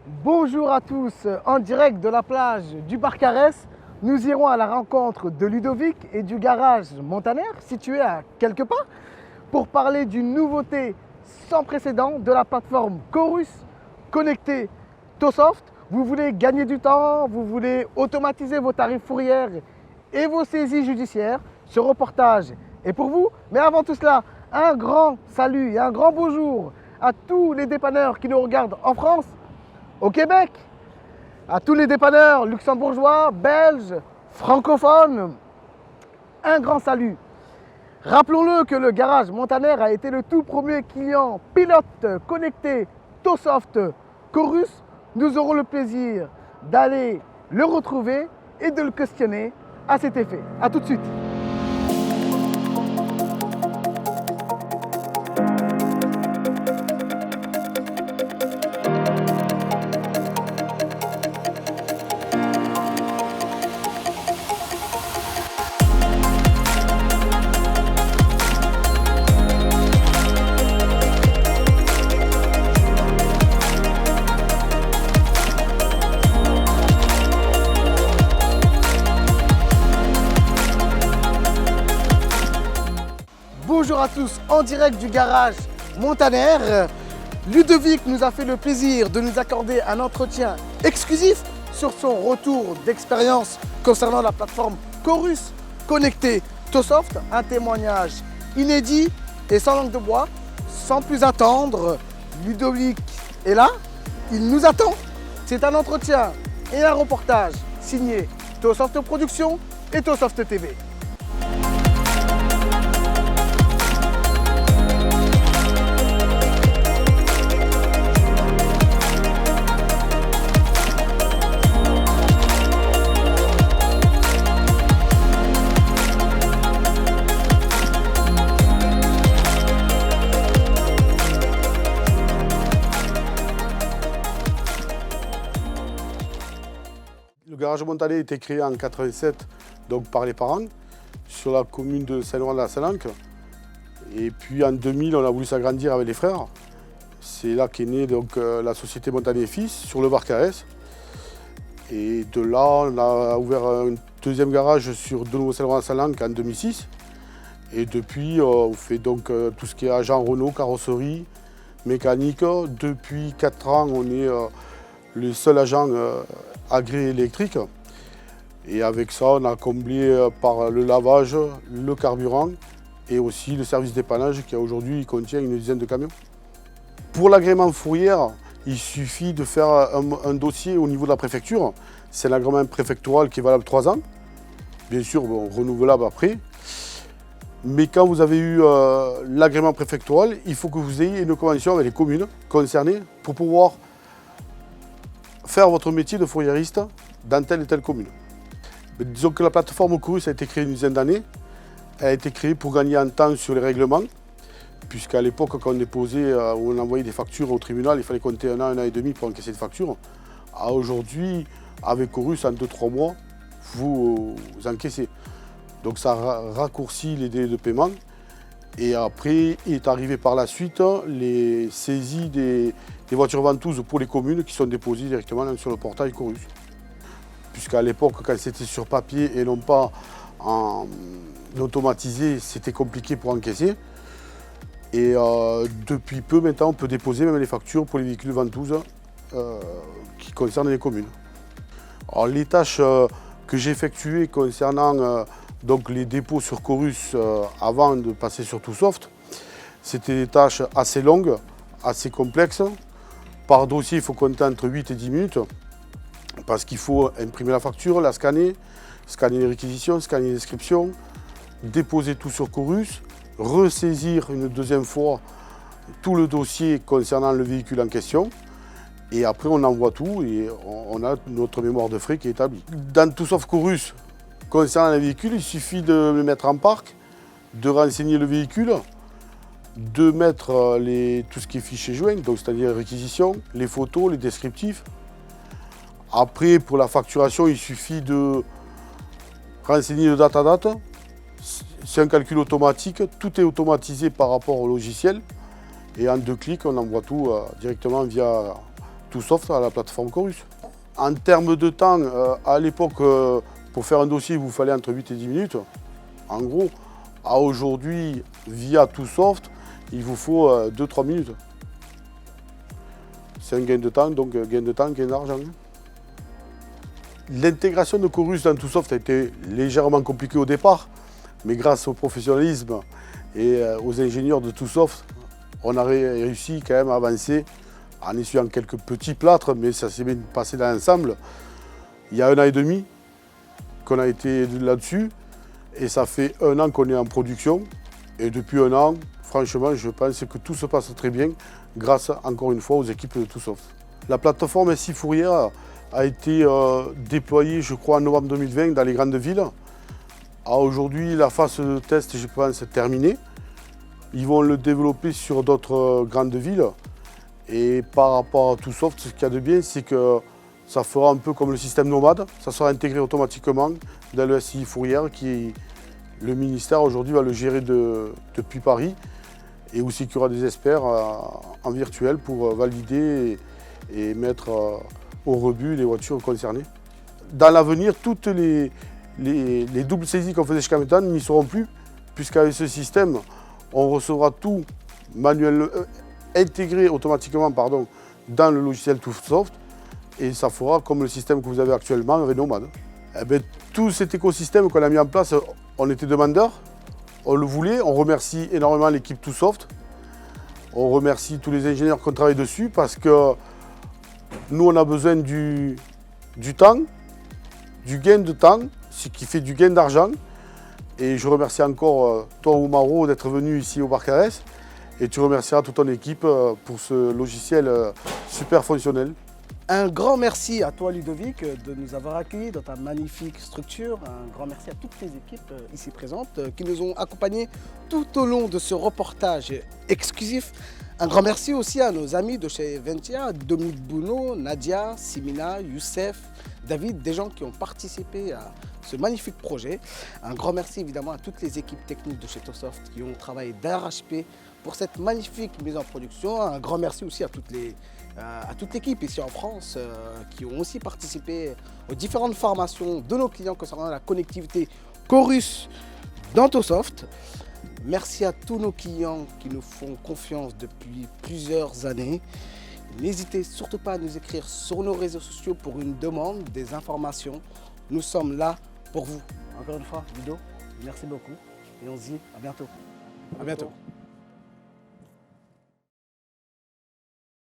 Bonjour à tous, en direct de la plage du Barcarès, nous irons à la rencontre de Ludovic et du garage Montaner, situé à quelques pas, pour parler d'une nouveauté sans précédent de la plateforme Chorus connectée Tosoft. Vous voulez gagner du temps, vous voulez automatiser vos tarifs fourrières et vos saisies judiciaires, ce reportage est pour vous. Mais avant tout cela, un grand salut et un grand bonjour à tous les dépanneurs qui nous regardent en France, au Québec, à tous les dépanneurs luxembourgeois, belges, francophones, un grand salut. Rappelons-le que le garage Montaner a été le tout premier client pilote connecté Tosoft Chorus. Nous aurons le plaisir d'aller le retrouver et de le questionner à cet effet. A tout de suite. Bonjour à tous, en direct du garage Montaner. Ludovic nous a fait le plaisir de nous accorder un entretien exclusif sur son retour d'expérience concernant la plateforme Chorus connectée Tosoft. Un témoignage inédit et sans langue de bois. Sans plus attendre, Ludovic est là, il nous attend. C'est un entretien et un reportage signé Tosoft Productions et Tosoft TV. Le garage Montaner a été créé en 87 donc par les parents sur la commune de Saint-Laurent-de-la-Salanque. Et puis en 2000, on a voulu s'agrandir avec les frères. C'est là qu'est née donc, la société Montaner Fils sur le Barcarès. Et de là, on a ouvert un deuxième garage sur de nouveau Saint-Laurent-de-la-Salanque en 2006. Et depuis, on fait donc tout ce qui est agent Renault, carrosserie, mécanique. Depuis 4 ans, on est le seul agent agréé électrique. Et avec ça, on a comblé par le lavage, le carburant et aussi le service dépannage qui aujourd'hui contient une dizaine de camions. Pour l'agrément fourrière, il suffit de faire un dossier au niveau de la préfecture. C'est l'agrément préfectoral qui est valable 3 ans. Bien sûr, bon, renouvelable après. Mais quand vous avez eu l'agrément préfectoral, il faut que vous ayez une convention avec les communes concernées pour pouvoir faire votre métier de fourriériste dans telle et telle commune. Mais disons que la plateforme Chorus a été créée une dizaine d'années. Elle a été créée pour gagner en temps sur les règlements, puisqu'à l'époque, quand on déposait ou on envoyait des factures au tribunal, il fallait compter un an et demi pour encaisser des factures. Aujourd'hui, avec Chorus, en 2-3 mois, vous encaissez. Donc ça raccourcit les délais de paiement. Et après est arrivé par la suite les saisies des voitures ventouses pour les communes qui sont déposées directement sur le portail Chorus. Puisqu'à l'époque, quand c'était sur papier et non pas en automatisé, c'était compliqué pour encaisser. Et depuis peu maintenant, on peut déposer même les factures pour les véhicules ventouses qui concernent les communes. Alors, les tâches que j'ai effectuées concernant donc les dépôts sur Chorus avant de passer sur Tosoft, c'était des tâches assez longues, assez complexes. Par dossier, il faut compter entre 8 et 10 minutes parce qu'il faut imprimer la facture, la scanner les réquisitions, scanner les descriptions, déposer tout sur Chorus, ressaisir une deuxième fois tout le dossier concernant le véhicule en question. Et après, on envoie tout et on a notre mémoire de frais qui est établie. Dans Tosoft Chorus, concernant les véhicules, il suffit de le mettre en parc, de renseigner le véhicule, de mettre tout ce qui est fichier joint, donc c'est-à-dire les réquisitions, les photos, les descriptifs. Après, pour la facturation, il suffit de renseigner le date. C'est un calcul automatique, tout est automatisé par rapport au logiciel. Et en 2 clics, on envoie tout directement via ToSoft à la plateforme Chorus. En termes de temps, à l'époque, pour faire un dossier, il vous fallait entre 8 et 10 minutes. En gros, à aujourd'hui, via ToSoft, il vous faut 2-3 minutes. C'est un gain de temps, donc gain de temps, gain d'argent. L'intégration de Chorus dans ToSoft a été légèrement compliquée au départ, mais grâce au professionnalisme et aux ingénieurs de ToSoft, on a réussi quand même à avancer en essuyant quelques petits plâtres, mais ça s'est bien passé dans l'ensemble. Il y a 1 an et demi qu'on a été là-dessus, et ça fait 1 an qu'on est en production. Et depuis 1 an, franchement, je pense que tout se passe très bien, grâce encore une fois aux équipes de ToSoft. La plateforme SI Fourrière a été déployée, je crois, en novembre 2020 dans les grandes villes. Aujourd'hui, la phase de test, je pense, est terminée. Ils vont le développer sur d'autres grandes villes. Et par rapport à ToSoft, ce qu'il y a de bien, c'est que ça fera un peu comme le système nomade. Ça sera intégré automatiquement dans le SI Fourrière, qui le ministère aujourd'hui va le gérer depuis Paris. Et aussi qu'il y aura des experts en virtuel pour valider et mettre au rebut les voitures concernées. Dans l'avenir, toutes les doubles saisies qu'on faisait jusqu'à maintenant n'y seront plus, puisqu'avec ce système, on recevra tout manuellement, intégré automatiquement dans le logiciel ToSoft, et ça fera comme le système que vous avez actuellement avec Nomad. Eh bien, tout cet écosystème qu'on a mis en place, on était demandeurs, on le voulait, on remercie énormément l'équipe ToSoft, on remercie tous les ingénieurs qui ont travaillé dessus, parce que nous on a besoin du temps, du gain de temps, ce qui fait du gain d'argent. Et je remercie encore toi, Oumaro, d'être venu ici au Barcarès. Et tu remercieras toute ton équipe pour ce logiciel super fonctionnel. Un grand merci à toi Ludovic de nous avoir accueillis dans ta magnifique structure. Un grand merci à toutes les équipes ici présentes qui nous ont accompagnés tout au long de ce reportage exclusif. Un grand merci aussi à nos amis de chez Ventia, Dominique Bouno, Nadia, Simina, Youssef, David, des gens qui ont participé à ce magnifique projet. Un grand merci évidemment à toutes les équipes techniques de chez ToSoft qui ont travaillé d'arrache-pied pour cette magnifique mise en production. Un grand merci aussi à toute l'équipe ici en France qui ont aussi participé aux différentes formations de nos clients concernant la connectivité Chorus dans ToSoft. Merci à tous nos clients qui nous font confiance depuis plusieurs années. N'hésitez surtout pas à nous écrire sur nos réseaux sociaux pour une demande, des informations. Nous sommes là pour vous. Encore une fois, Ludo, merci beaucoup et on se dit à bientôt. À bientôt.